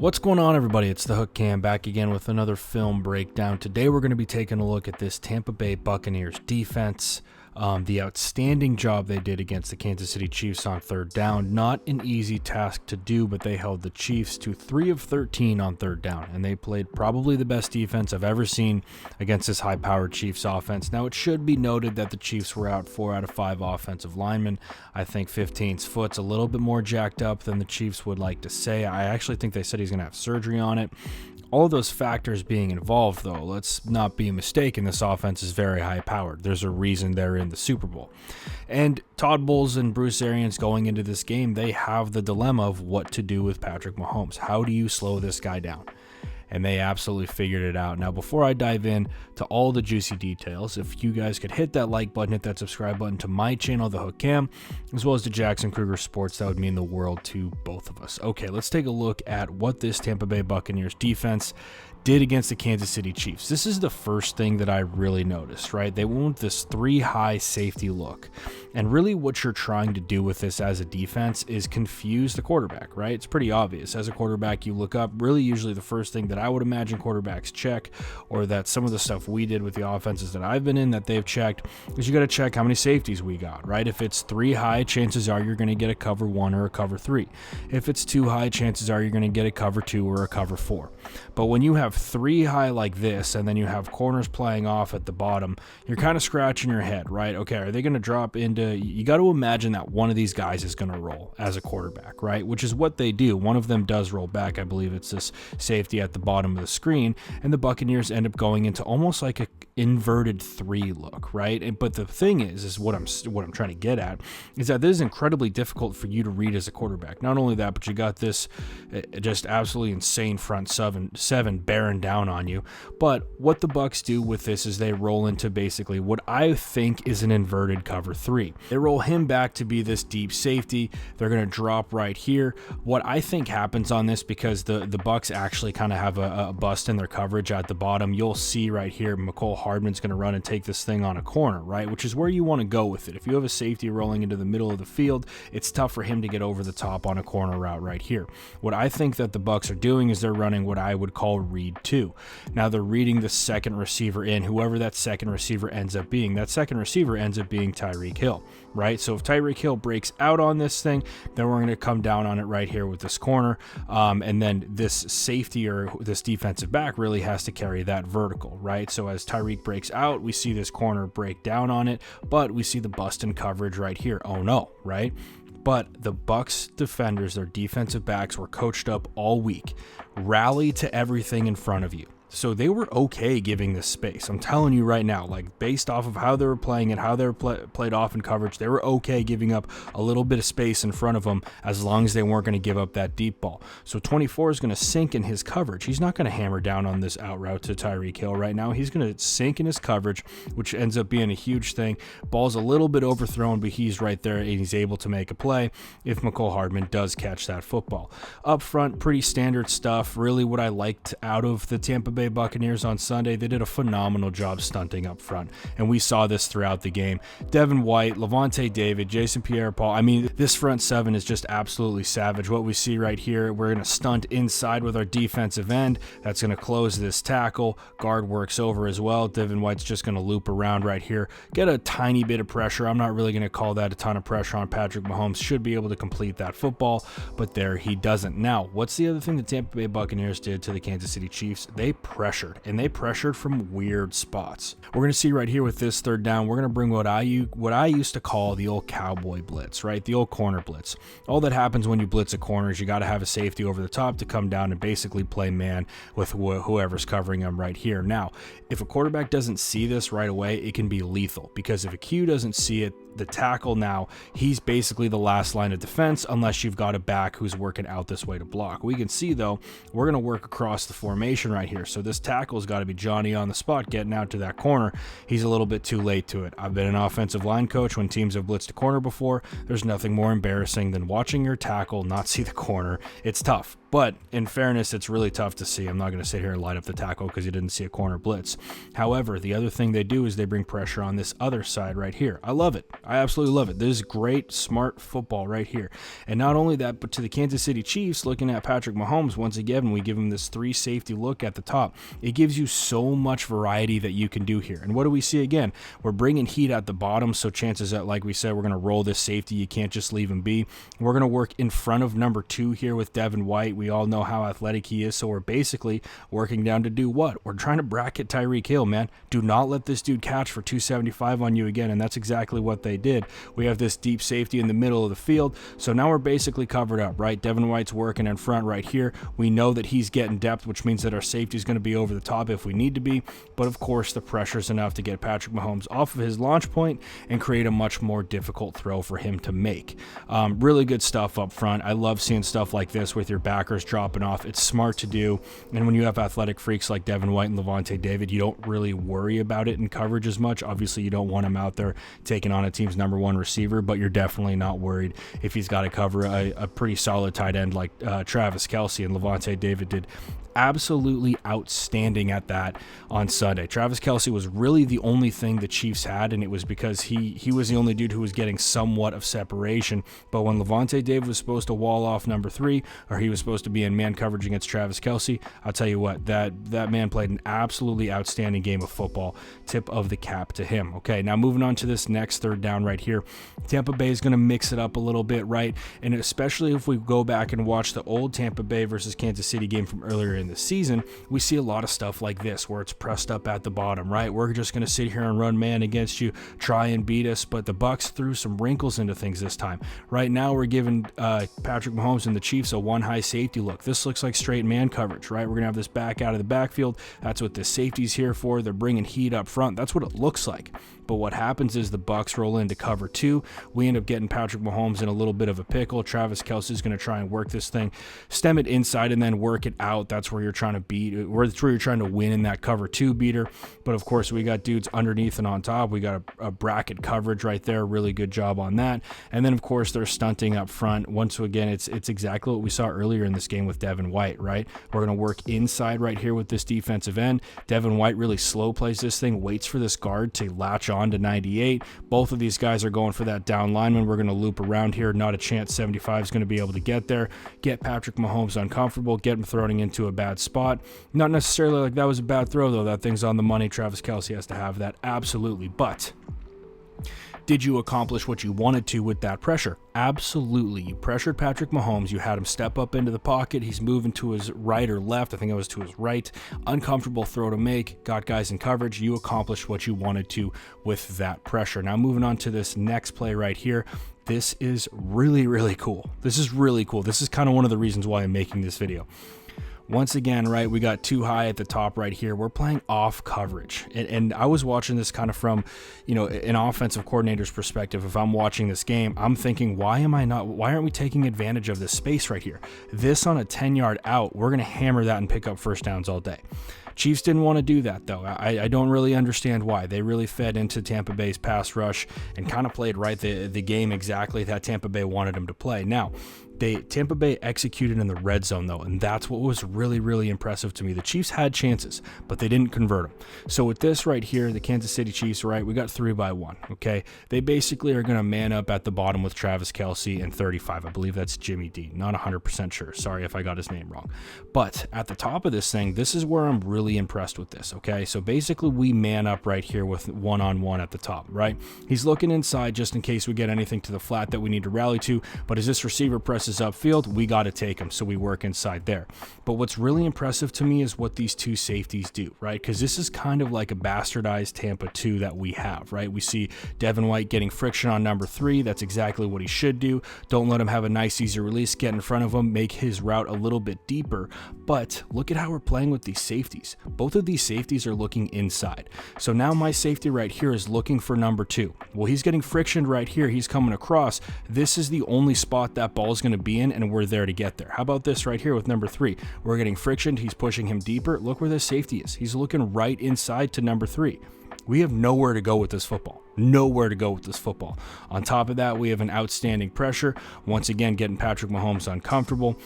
What's going on, everybody? It's the Hook Cam back again with another film breakdown. Today we're going to be taking a look at this Tampa Bay Buccaneers defense, the outstanding job they did against the Kansas City Chiefs on third down. Not an easy task to do, but they held the Chiefs to 3 of 13 on third down, and they played probably the best defense I've ever seen against this high-powered Chiefs offense. Now, it should be noted that the Chiefs were out 4 out of 5 offensive linemen. I think 15's foot's a little bit more jacked up than the Chiefs would like to say. I actually think they said he's going to have surgery on it. All of those factors being involved, though, let's not be mistaken, this offense is very high-powered. There's a reason they're in the Super Bowl. And Todd Bowles and Bruce Arians going into this game, they have the dilemma of what to do with Patrick Mahomes. How do you slow this guy down? And they absolutely figured it out. Now, before I dive in to all the juicy details, if you guys could hit that like button, hit that subscribe button to my channel, The Hook Cam, as well as to Jackson Kruger Sports, that would mean the world to both of us. Okay, let's take a look at what this Tampa Bay Buccaneers defense did against the Kansas City Chiefs. This is the first thing that I really noticed, right? They went with this 3-high safety look. And really what you're trying to do with this as a defense is confuse the quarterback, right? It's pretty obvious. As a quarterback, you look up, really usually the first thing that I would imagine quarterbacks check, or that some of the stuff we did with the offenses that I've been in that they've checked, is you got to check how many safeties we got, right? If it's 3 high, chances are you're going to get a cover 1 or a cover 3. If it's 2 high, chances are you're going to get a cover 2 or a cover 4. But when you have 3 high like this, and then you have corners playing off at the bottom, you're kind of scratching your head, right? Okay, are they going to drop into, you got to imagine that one of these guys is going to roll as a quarterback, right? Which is what they do. One of them does roll back. I believe it's this safety at the bottom of the screen, and the Buccaneers end up going into almost like a inverted 3 look, right? But the thing is what I'm trying to get at is that this is incredibly difficult for you to read as a quarterback. Not only that, but you got this just absolutely insane front seven bearing down on you. But what the Bucs do with this is they roll into basically what I think is an inverted cover 3. They roll him back to be this deep safety. They're going to drop right here. What I think happens on this, because the Bucs actually kind of have a bust in their coverage at the bottom, you'll see right here Mecole Hardman's going to run and take this thing on a corner, right? Which is where you want to go with it. If you have a safety rolling into the middle of the field, it's tough for him to get over the top on a corner route right here. What I think that the Bucs are doing is they're running what I would call read 2. Now they're reading the second receiver in, whoever that second receiver ends up being. That second receiver ends up being Tyreek Hill, right? So if Tyreek Hill breaks out on this thing, then we're going to come down on it right here with this corner. And then this safety or this defensive back really has to carry that vertical, right? So as Tyreek breaks out, we see this corner break down on it, but we see the bust in coverage right here. Oh no, right? But the Bucs defenders, their defensive backs, were coached up all week. Rally to everything in front of you. So they were okay giving this space. I'm telling you right now, like based off of how they were playing it, how they were played off in coverage, they were okay giving up a little bit of space in front of them as long as they weren't going to give up that deep ball. So 24 is going to sink in his coverage. He's not going to hammer down on this out route to Tyreek Hill right now. He's going to sink in his coverage, which ends up being a huge thing. Ball's a little bit overthrown, but he's right there and he's able to make a play if Mecole Hardman does catch that football. Up front, pretty standard stuff. Really what I liked out of the Tampa Bay Buccaneers on Sunday, they did a phenomenal job stunting up front, and we saw this throughout the game. Devin White, Lavonte David, Jason Pierre-Paul, I mean, this front 7 is just absolutely savage. What we see right here, we're going to stunt inside with our defensive end. That's going to close this tackle. Guard works over as well. Devin White's just going to loop around right here, get a tiny bit of pressure. I'm not really going to call that a ton of pressure on Patrick Mahomes. Should be able to complete that football, but there he doesn't. Now, what's the other thing the Tampa Bay Buccaneers did to the Kansas City Chiefs? They pressured, and they pressured from weird spots. We're going to see right here with this third down, we're going to bring what I used to call the old cowboy blitz, right? The old corner blitz. All that happens when you blitz a corner is you got to have a safety over the top to come down and basically play man with whoever's covering them right here. Now, if a quarterback doesn't see this right away, it can be lethal, because if a Q doesn't see it, the tackle now, he's basically the last line of defense unless you've got a back who's working out this way to block. We can see, though, we're going to work across the formation right here. So this tackle's got to be Johnny on the spot getting out to that corner. He's a little bit too late to it. I've been an offensive line coach when teams have blitzed a corner before. There's nothing more embarrassing than watching your tackle not see the corner. It's tough. But in fairness, it's really tough to see. I'm not going to sit here and light up the tackle because you didn't see a corner blitz. However, the other thing they do is they bring pressure on this other side right here. I love it. I absolutely love it. This is great, smart football right here. And not only that, but to the Kansas City Chiefs, looking at Patrick Mahomes, once again, we give him this 3 safety look at the top. It gives you so much variety that you can do here. And what do we see again? We're bringing heat at the bottom, so chances that, like we said, we're going to roll this safety. You can't just leave him be. We're going to work in front of number 2 here with Devin White. We all know how athletic he is, so we're basically working down to do what? We're trying to bracket Tyreek Hill, man. Do not let this dude catch for 275 on you again, and that's exactly what they did. We have this deep safety in the middle of the field, so now we're basically covered up, right? Devin White's working in front right here. We know that he's getting depth, which means that our safety is going to be over the top if we need to be, but of course the pressure is enough to get Patrick Mahomes off of his launch point and create a much more difficult throw for him to make. Really good stuff up front. I love seeing stuff like this with your backers dropping off. It's smart to do, and when you have athletic freaks like Devin White and Lavonte David, you don't really worry about it in coverage as much. Obviously, you don't want him out there taking on a team's number 1 receiver, but you're definitely not worried if he's got to cover a pretty solid tight end like Travis Kelce, and Lavonte David did absolutely outstanding at that on Sunday. Travis Kelce was really the only thing the Chiefs had, and it was because he was the only dude who was getting somewhat of separation. But when Lavonte David was supposed to wall off number 3, or he was supposed to be in man coverage against Travis Kelce, I'll tell you what, that man played an absolutely outstanding game of football. Tip of the cap to him. Okay, now moving on to this next 3rd down right here. Tampa Bay is going to mix it up a little bit, right? And especially if we go back and watch the old Tampa Bay versus Kansas City game from earlier in the season, we see a lot of stuff like this where it's pressed up at the bottom, right? We're just going to sit here and run man against you, try and beat us, but the Bucs threw some wrinkles into things this time. Right now, we're giving Patrick Mahomes and the Chiefs a 1 high safety look. This looks like straight man coverage, right? We're going to have this back out of the backfield. That's what the safety's here for. They're bringing heat up front. That's what it looks like. But what happens is the Bucs roll into cover 2. We end up getting Patrick Mahomes in a little bit of a pickle. Travis Kelce is going to try and work this thing, stem it inside, and then work it out. That's where you're trying to beat. That's where you're trying to win in that cover 2 beater. But of course, we got dudes underneath and on top. We got a bracket coverage right there. Really good job on that. And then of course they're stunting up front. Once again, it's exactly what we saw earlier in this game with Devin White, right? We're going to work inside right here with this defensive end. Devin White really slow plays this thing, waits for this guard to latch on to 98. Both of these guys are going for that down lineman. We're going to loop around here. Not a chance 75 is going to be able to get there. Get Patrick Mahomes uncomfortable. Get him throwing into a bad spot. Not necessarily like that was a bad throw, though. That thing's on the money. Travis Kelce has to have that. Absolutely. But did you accomplish what you wanted to with that pressure? Absolutely. You pressured Patrick Mahomes. You had him step up into the pocket. He's moving to his right or left. I think it was to his right. Uncomfortable throw to make. Got guys in coverage. You accomplished what you wanted to with that pressure. Now moving on to this next play right here. This is really, really cool. This is really cool. This is kind of one of the reasons why I'm making this video. Once again, right, we got 2 high at the top right here. We're playing off coverage. And I was watching this kind of from, an offensive coordinator's perspective. If I'm watching this game, I'm thinking, why aren't we taking advantage of this space right here? This on a 10-yard out, we're going to hammer that and pick up first downs all day. Chiefs didn't want to do that, though. I don't really understand why. They really fed into Tampa Bay's pass rush and kind of played the game exactly that Tampa Bay wanted them to play. Now, Tampa Bay executed in the red zone, though, and that's what was really, really impressive to me. The Chiefs had chances, but they didn't convert them. So with this right here, the Kansas City Chiefs, right, we got 3-by-1, okay? They basically are going to man up at the bottom with Travis Kelce and 35. I believe that's Jimmy D. Not 100% sure. Sorry if I got his name wrong. But at the top of this thing, this is where I'm really impressed with this, okay? So basically, we man up right here with one-on-one at the top, right? He's looking inside just in case we get anything to the flat that we need to rally to, but as this receiver presses upfield, we got to take him, so we work inside there. But what's really impressive to me is what these 2 safeties do, right? Because this is kind of like a bastardized Tampa 2 that we have, right? We see Devin White getting friction on number 3. That's exactly what he should do. Don't let him have a nice, easy release. Get in front of him, make his route a little bit deeper. But look at how we're playing with these safeties. Both of these safeties are looking inside. So now my safety right here is looking for number 2. Well, he's getting friction right here. He's coming across. This is the only spot that ball is going to be in, and we're there to get there. How about this right here with number 3? We're getting friction. He's pushing him deeper. Look where the safety is. He's looking right inside to number 3. We have nowhere to go with this football. nowhere to go with this football. On top of that, we have an outstanding pressure, once again getting Patrick Mahomes uncomfortable.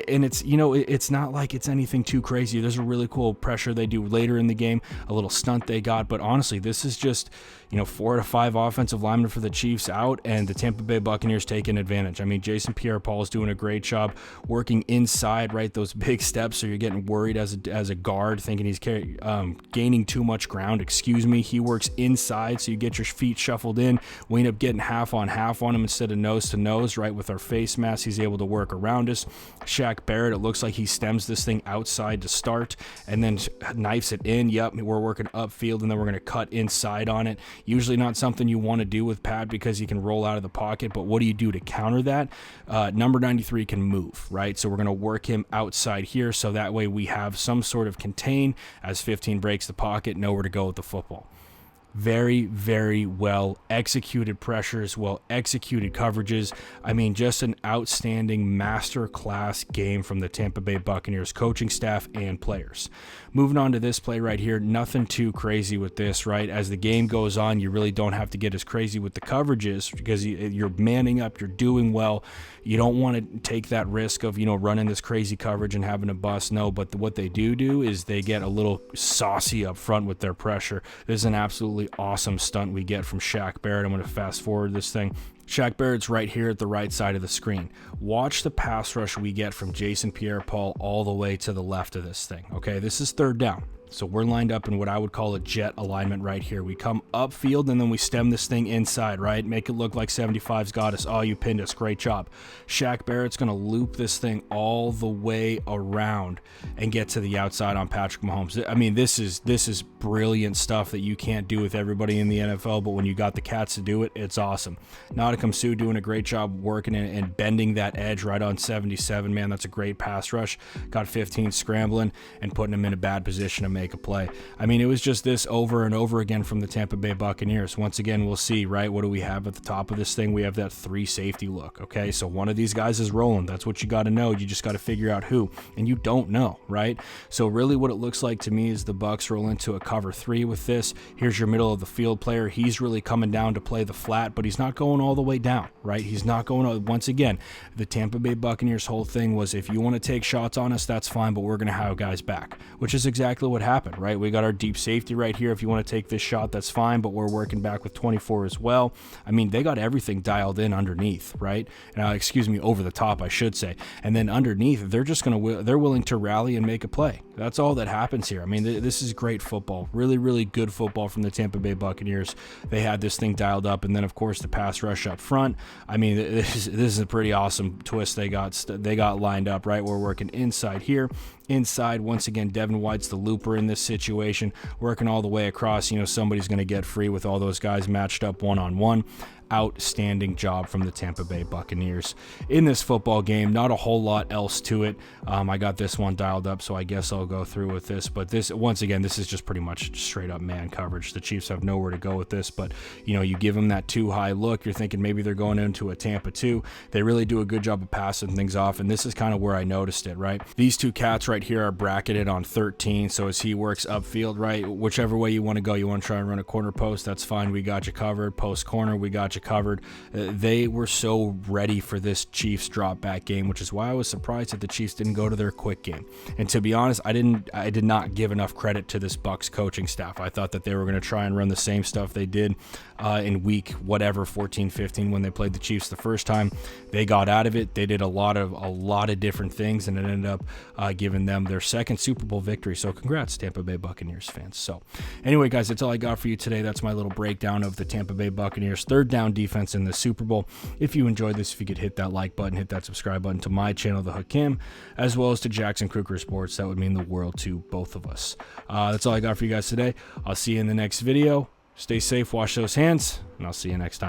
And it's, you know, it's not like it's anything too crazy. There's a really cool pressure they do later in the game, a little stunt they got, but honestly, this is just, you know, 4 to 5 offensive linemen for the Chiefs out, and the Tampa Bay Buccaneers taking advantage. I mean, Jason Pierre-Paul is doing a great job working inside, right? Those big steps, so you're getting worried as a guard, thinking he's gaining too much ground. Excuse me. He works inside, so you get your feet shuffled in. We end up getting half on him instead of nose to nose, right? With our face mask, he's able to work around us. Shaq Barrett, it looks like he stems this thing outside to start and then knifes it in. Yep, we're working upfield, and then we're going to cut inside on it. Usually not something you want to do with Pat because he can roll out of the pocket, but what do you do to counter that? Number 93 can move, right? So we're going to work him outside here, so that way we have some sort of contain as 15 breaks the pocket, nowhere to go with the football. Very, very well executed pressures, well executed coverages. I mean, just an outstanding master class game from the Tampa Bay Buccaneers coaching staff and players. Moving on to this play right here, nothing too crazy with this, right? As the game goes on, you really don't have to get as crazy with the coverages because you're manning up, you're doing well. You don't want to take that risk of, you know, running this crazy coverage and having a bust. No, but what they do is they get a little saucy up front with their pressure. This is an absolutely awesome stunt we get from Shaq Barrett. I'm going to fast forward this thing. Shaq Barrett's right here at the right side of the screen. Watch the pass rush we get from Jason Pierre-Paul all the way to the left of this thing. Okay, this is third down. So we're lined up in what I would call a jet alignment right here. We come upfield and then we stem this thing inside, right? Make it look like 75's got us. Oh, you pinned us. Great job. Shaq Barrett's going to loop this thing all the way around and get to the outside on Patrick Mahomes. I mean, this is brilliant stuff that you can't do with everybody in the NFL, but when you got the cats to do it, it's awesome. Nadeem Suh doing a great job working and bending that edge right on 77. Man, that's a great pass rush. Got 15 scrambling and putting him in a bad position to make a play. I mean, it was just this over and over again from the Tampa Bay Buccaneers. Once again, we'll see, right? What do we have at the top of this thing? We have that 3 safety look, okay? So one of these guys is rolling. That's what you got to know. You just got to figure out who, and you don't know, right? So really what it looks like to me is the Bucs roll into a cover 3 with this. Here's your middle of the field player. He's really coming down to play the flat, but he's not going all the way down, right? He's not going, once again, the Tampa Bay Buccaneers whole thing was, if you want to take shots on us, that's fine, but we're going to have guys back, which is exactly what happened, right? We got our deep safety right here. If you want to take this shot, that's fine, but we're working back with 24 as well. I mean, they got everything dialed in underneath, right? Excuse me, over the top, I should say. And then underneath, they're just they're willing to rally and make a play. That's all that happens here. I mean, this is great football. Really, really good football from the Tampa Bay Buccaneers. They had this thing dialed up, and then of course the pass rush up front. I mean, this is a pretty awesome twist they got lined up, right? We're working inside here. Inside, once again, Devin White's the looper in this situation, working all the way across. You know, somebody's going to get free with all those guys matched up one-on-one. Outstanding job from the Tampa Bay Buccaneers in this football game. Not a whole lot else to it. I got this one dialed up, so I guess I'll go through with this. But this, once again, this is just pretty much straight up man coverage. The Chiefs have nowhere to go with this, but you know, you give them that too high look, you're thinking maybe they're going into a Tampa 2. They really do a good job of passing things off, and this is kind of where I noticed it, right? These two cats right here are bracketed on 13, so as he works upfield, right, whichever way you want to go, you want to try and run a corner post, that's fine, we got you covered. Post corner, we got you covered. They were so ready for this Chiefs drop back game, which is why I was surprised that the Chiefs didn't go to their quick game. And to be honest, I did not give enough credit to this Bucs coaching staff. I thought that they were going to try and run the same stuff they did in week 14-15 when they played the Chiefs the first time. They got out of it. They did a lot of different things, and it ended up giving them their second Super Bowl victory. So congrats, Tampa Bay Buccaneers fans. So anyway, guys, that's all I got for you today. That's my little breakdown of the Tampa Bay Buccaneers third down defense in the Super Bowl. If you enjoyed this, if you could hit that like button, hit that subscribe button to my channel, The Hook Cam, as well as to Jackson Kruger Sports, that would mean the world to both of us. That's all I got for you guys today. I'll see you in the next video. Stay safe, wash those hands, and I'll see you next time.